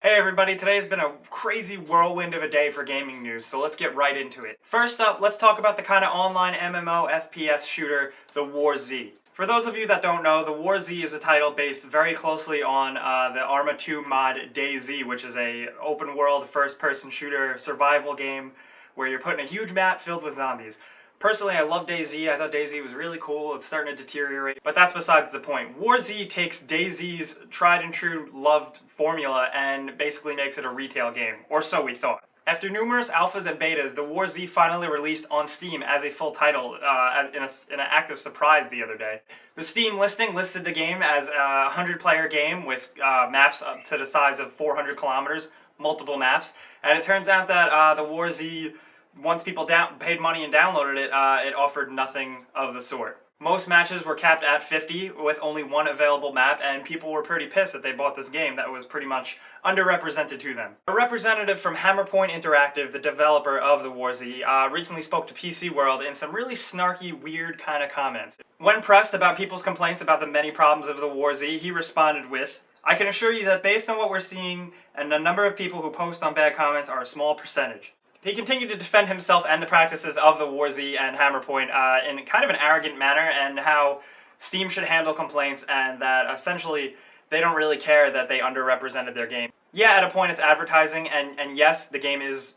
Hey everybody, today has been a crazy whirlwind of a day for gaming news, so let's get right into it. First up, let's talk about the kind of online MMO FPS shooter, the War Z. For those of you that don't know, the War Z is a title based very closely on the Arma 2 mod DayZ, which is a open world first-person shooter survival game where you're put in a huge map filled with zombies. Personally, I love DayZ. I thought DayZ was really cool. It's starting to deteriorate, but that's besides the point. War Z takes DayZ's tried and true loved formula and basically makes it a retail game, or so we thought. After numerous alphas and betas, the War Z finally released on Steam as a full title in an act of surprise the other day. The Steam listing listed the game as a 100-player game with maps up to the size of 400 kilometers, multiple maps, and it turns out that the War Z, once people paid money and downloaded it, it offered nothing of the sort. Most matches were capped at 50 with only one available map, and people were pretty pissed that they bought this game that was pretty much underrepresented to them. A representative from Hammerpoint Interactive, the developer of the War Z, recently spoke to PC World in some really snarky, weird kind of comments. When pressed about people's complaints about the many problems of the War Z, he responded with, "I can assure you that based on what we're seeing, and the number of people who post on bad comments are a small percentage." He continued to defend himself and the practices of the War Z and Hammerpoint in kind of an arrogant manner, and how Steam should handle complaints, and that essentially they don't really care that they underrepresented their game. Yeah, at a point it's advertising, and yes, the game is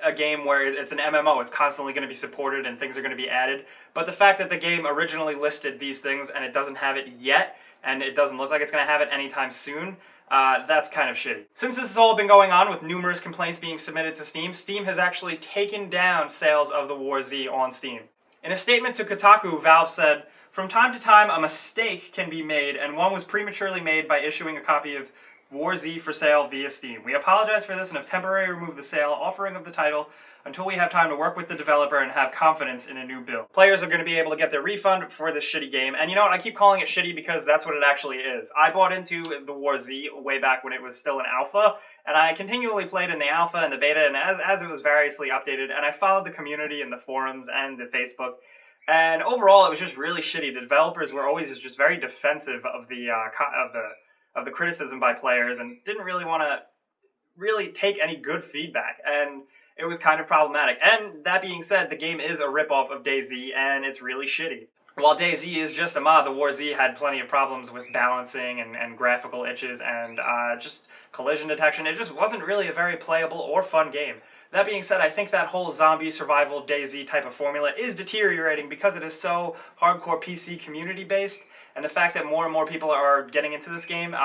a game where it's an MMO, it's constantly going to be supported and things are going to be added, but the fact that the game originally listed these things and it doesn't have it yet, and it doesn't look like it's going to have it anytime soon, that's kind of shitty. Since this has all been going on with numerous complaints being submitted to Steam, Steam has actually taken down sales of the War Z on Steam. In a statement to Kotaku, Valve said, "From time to time, a mistake can be made, and one was prematurely made by issuing a copy of War Z for sale via Steam. We apologize for this and have temporarily removed the sale offering of the title until we have time to work with the developer and have confidence in a new build." Players are going to be able to get their refund for this shitty game, and you know what, I keep calling it shitty because that's what it actually is. I bought into the War Z way back when it was still an alpha, and I continually played in the alpha and the beta, and as it was variously updated, and I followed the community in the forums and the Facebook, and overall it was just really shitty. The developers were always just very defensive of the criticism by players and didn't really want to really take any good feedback, and it was kind of problematic. And that being said, the game is a ripoff of DayZ, and it's really shitty. While DayZ is just a mod, the War Z had plenty of problems with balancing and graphical itches and just collision detection. It just wasn't really a very playable or fun game. That being said, I think that whole zombie survival DayZ type of formula is deteriorating because it is so hardcore PC community based, and the fact that more and more people are getting into this game,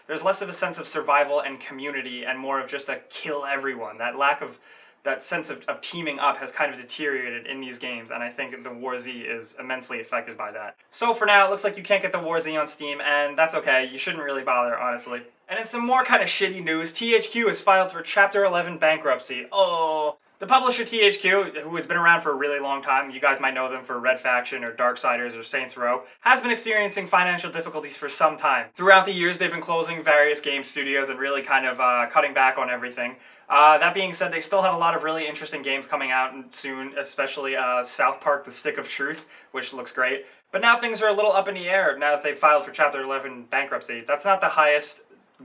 there's less of a sense of survival and community and more of just a kill everyone. That sense of teaming up has kind of deteriorated in these games, and I think the War Z is immensely affected by that. So for now, it looks like you can't get the War Z on Steam, and that's okay. You shouldn't really bother, honestly. And in some more kind of shitty news, THQ has filed for Chapter 11 bankruptcy. Oh. The publisher THQ, who has been around for a really long time, you guys might know them for Red Faction or Darksiders or Saints Row, has been experiencing financial difficulties for some time. Throughout the years, they've been closing various game studios and really kind of cutting back on everything. That being said, they still have a lot of really interesting games coming out soon, especially South Park: The Stick of Truth, which looks great. But now things are a little up in the air now that they've filed for Chapter 11 bankruptcy. That's not the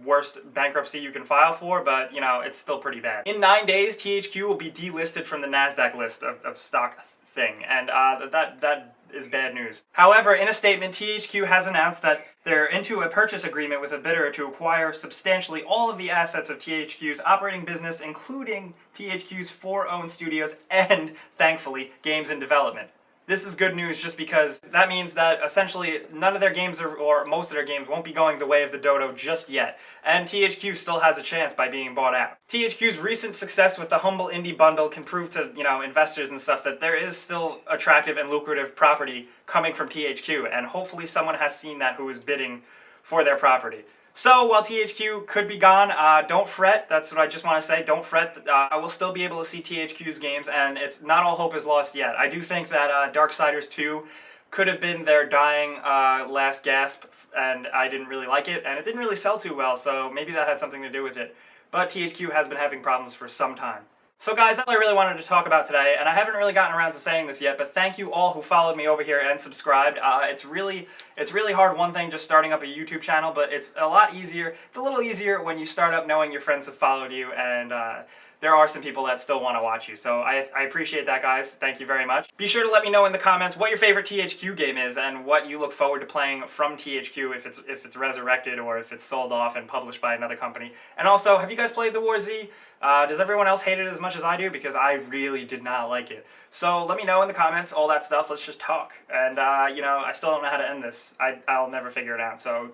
worst bankruptcy you can file for, but you know, it's still pretty bad. In 9 days, THQ will be delisted from the NASDAQ list of stock thing, and that is bad news. However, in a statement, THQ has announced that they're into a purchase agreement with a bidder to acquire substantially all of the assets of THQ's operating business, including THQ's 4 owned studios and, thankfully, games in development. This is good news just because that means that essentially none of their games or most of their games won't be going the way of the dodo just yet, and THQ still has a chance by being bought out. THQ's recent success with the Humble Indie Bundle can prove to, you know, investors and stuff that there is still attractive and lucrative property coming from THQ, and hopefully someone has seen that who is bidding for their property. So, while THQ could be gone, don't fret. That's what I just want to say. Don't fret. I will still be able to see THQ's games, and it's not all hope is lost yet. I do think that Darksiders 2 could have been their dying last gasp, and I didn't really like it, and it didn't really sell too well, so maybe that had something to do with it. But THQ has been having problems for some time. So guys, that's what I really wanted to talk about today, and I haven't really gotten around to saying this yet, but thank you all who followed me over here and subscribed. It's really hard, one thing, just starting up a YouTube channel, but it's a lot easier. It's a little easier when you start up knowing your friends have followed you, and there are some people that still want to watch you. So I appreciate that, guys. Thank you very much. Be sure to let me know in the comments what your favorite THQ game is and what you look forward to playing from THQ if it's resurrected or if it's sold off and published by another company. And also, have you guys played the War Z? Does everyone else hate it as much as I do? Because I really did not like it. So let me know in the comments, all that stuff. Let's just talk. And, you know, I still don't know how to end this. I'll never figure it out. So